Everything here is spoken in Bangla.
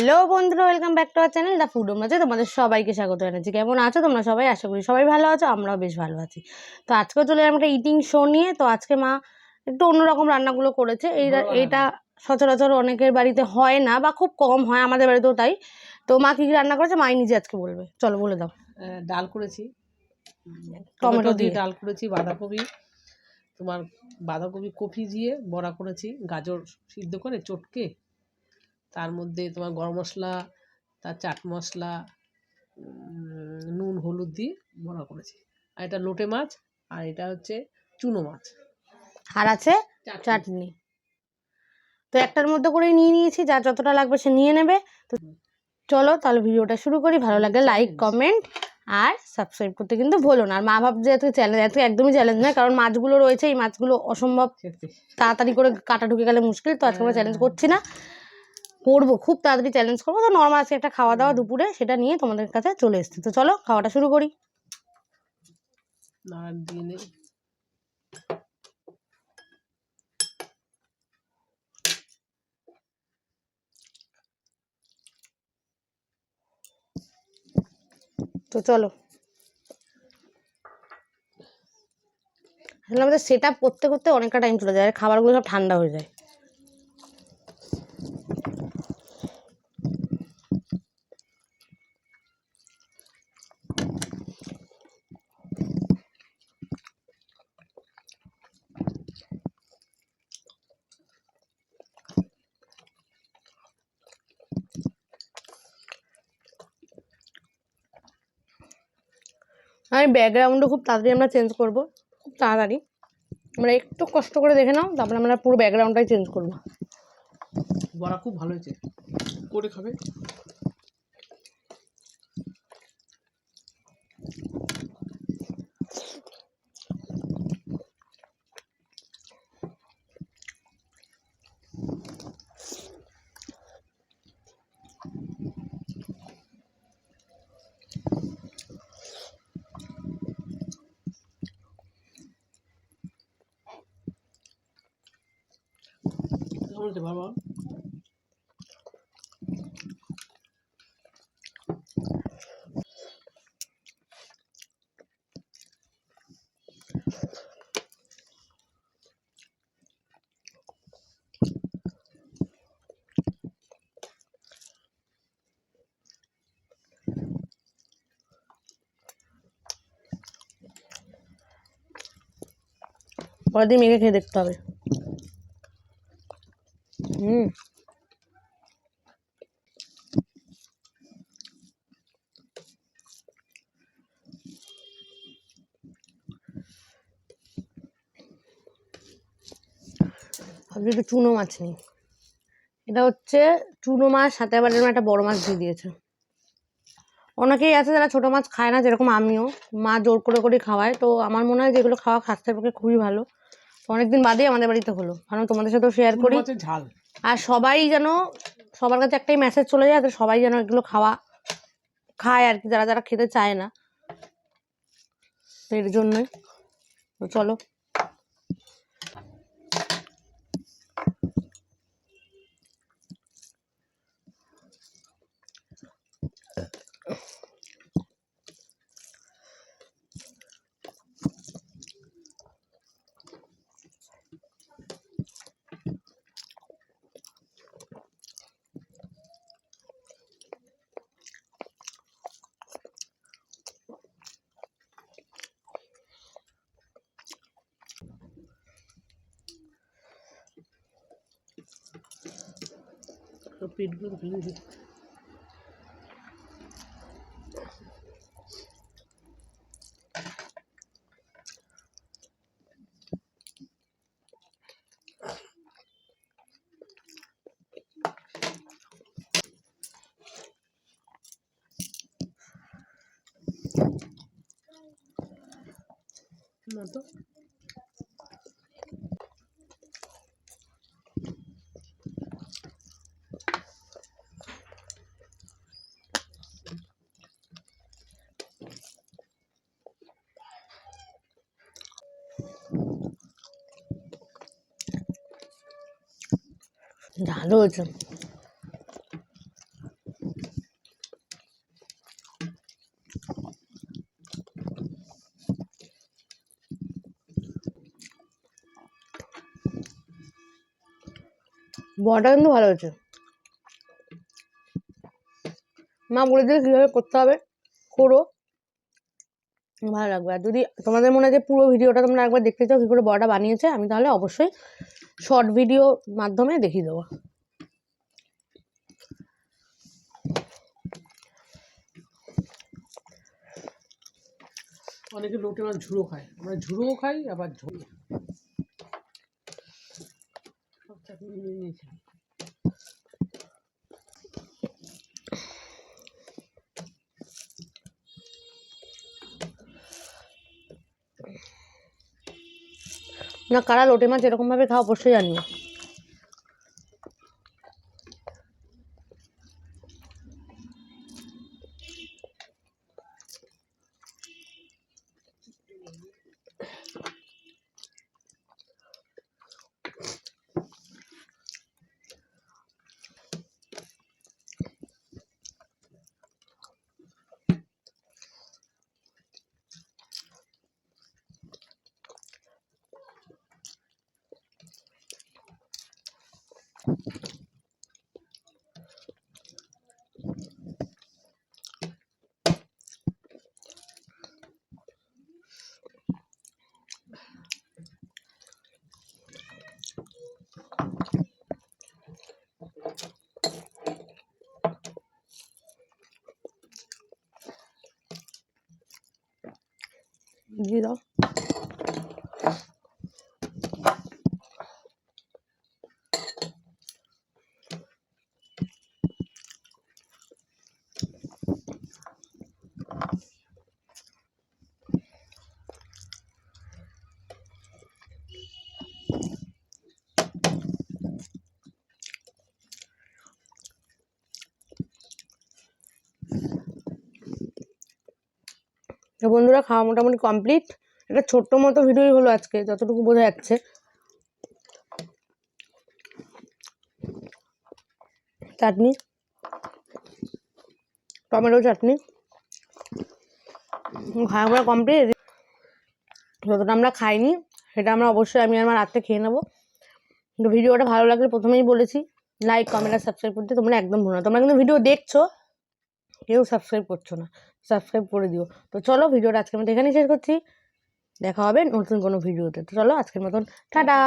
হ্যালো বন্ধুরা, welcome back to our channel the food হোমে। তোমাদের সবাইকে স্বাগত জানাচ্ছি। কেমন আছো তোমরা সবাই? আশা করি সবাই ভালো আছো, আমরাও বেশ ভালো আছি। তো আজকেও চলে এলাম একটা ইটিং শো নিয়ে। তো আজকে মা একটু অন্যরকম রান্নাগুলো করেছে। এইটা সচরাচর অনেকের বাড়িতে হয় না বা খুব কম হয়, আমাদের বাড়িতেও তাই। তো মা কী কী রান্না করেছে মাই নিজে আজকে বলবে। চলো বলে দাও। ডাল করেছি, টমেটো দিয়ে দিয়ে ডাল করেছি, বাঁধাকপি কপি দিয়ে বড়া করেছি, গাজর সিদ্ধ করে চটকে তার মধ্যে তোমার গরম মশলা, তার চাট মশলা, নুন হলুদ দিয়ে বড়া করেছি। আর এটা লোটে মাছ, আর এটা হচ্ছে চুনো মাছ, আর আছে চাটনি। তো একটার মধ্যে করেই নিয়ে নিয়েছি, যার যতটা লাগবে সে নিয়ে নেবে। তো চলো তাহলে ভিডিওটা শুরু করি। ভালো লাগলে লাইক, কমেন্ট আর সাবস্ক্রাইব করতে কিন্তু ভুলো না। আর মা ভাবছে এত চ্যালেঞ্জ, এত একদমই চ্যালেঞ্জ নয়, কারণ মাছগুলো রয়েছে, এই মাছগুলো অসম্ভব তাড়াতাড়ি করে কাটা ঢুকে গেলে মুশকিল। তো আজকে আমরা চ্যালেঞ্জ করছি না, করবো, খুব তাড়াতাড়ি চ্যালেঞ্জ করবো। তো নর্মাল আজকে একটা খাওয়া দাওয়া দুপুরে, সেটা নিয়ে তোমাদের কাছে চলে এসেছি। তো চলো খাওয়াটা শুরু করি। তো চলো, আসলে আমাদের সেট আপ করতে করতে অনেকটা টাইম চলে যায়, খাবারগুলো সব ঠান্ডা হয়ে যায়। আর ব্যাকগ্রাউন্ডও খুব তাড়াতাড়ি আমরা চেঞ্জ করবো, খুব তাড়াতাড়ি। আমরা একটু কষ্ট করে দেখে নাও, তারপরে আমরা পুরো ব্যাকগ্রাউন্ডটাই চেঞ্জ করবো। বড়া খুব ভালো হয়েছে, করে খাবে। বাবা পরের দিন মেখে খেয়ে দেখতে হবে। আজকে একটু চুনো মাছ নিই। এটা হচ্ছে চুনো মাছ, সাথে আবার এরকম একটা বড় মাছ দিয়ে দিয়েছে। অনেকেই আছে যারা ছোটো মাছ খায় না, যেরকম আমিও। মা জোর করে করে খাওয়ায়, তো আমার মনে হয় যেগুলো খাওয়া স্বাস্থ্যের পক্ষে খুবই ভালো। তো অনেকদিন বাদেই আমাদের বাড়িতে হলো, কারণ তোমাদের সাথেও শেয়ার করি। ঝাল। আর সবাই যেন, সবার কাছে একটাই মেসেজ চলে যায়, সবাই যেন এগুলো খায় আর কি, যারা যারা খেতে চায় না। তো এর জন্যই। তো চলো, পেটগুলো ভেঙে দিই। না তো ভালো হয়েছে। বড়াটা কিন্তু ভালো হয়েছে। মা বলে দিলে কীভাবে করতে হবে, করো, ভালো লাগবে। আর যদি তোমাদের মনে হয় যে পুরো ভিডিওটা তোমরা একবার দেখতে চাও কী করে বড়াটা বানিয়েছে, আমি তাহলে অবশ্যই শর্ট ভিডিও মাধ্যমে দেখিয়ে দেবো। অনেকে লোটে মাছ ঝুড়ো খায়, আমরা ঝুড়োও খাই আবার ঝোল। সব চাটনি নিয়ে নিয়েছি। না কারা লোটে মাছ এরকমভাবে খাও অবশ্যই জানিও। দিয়ে দাও। তো বন্ধুরা খাওয়া মোটামুটি কমপ্লিট। একটা ছোট্ট মতো ভিডিওই হলো আজকে, যতটুকু বোঝা যাচ্ছে। চাটনি, টমেটো চাটনি খাওয়া পড়া কমপ্লিট। যতটা আমরা খাইনি সেটা আমরা অবশ্যই আমি আর আমার রাত্রে খেয়ে নেবো। তো ভিডিওটা ভালো লাগলে প্রথমেই বলেছি লাইক কমেন্ট আর সাবস্ক্রাইব করতে তোমরা একদম ভুলো না। তোমরা কিন্তু ভিডিও দেখছো, কেউ সাবস্ক্রাইব করছো না, সাবস্ক্রাইব করে দিও। তো চলো ভিডিওটা আজকের মতো এখানেই শেষ করছি, দেখা হবে নতুন কোনো ভিডিওতে। তো চলো আজকের মতন টাটা।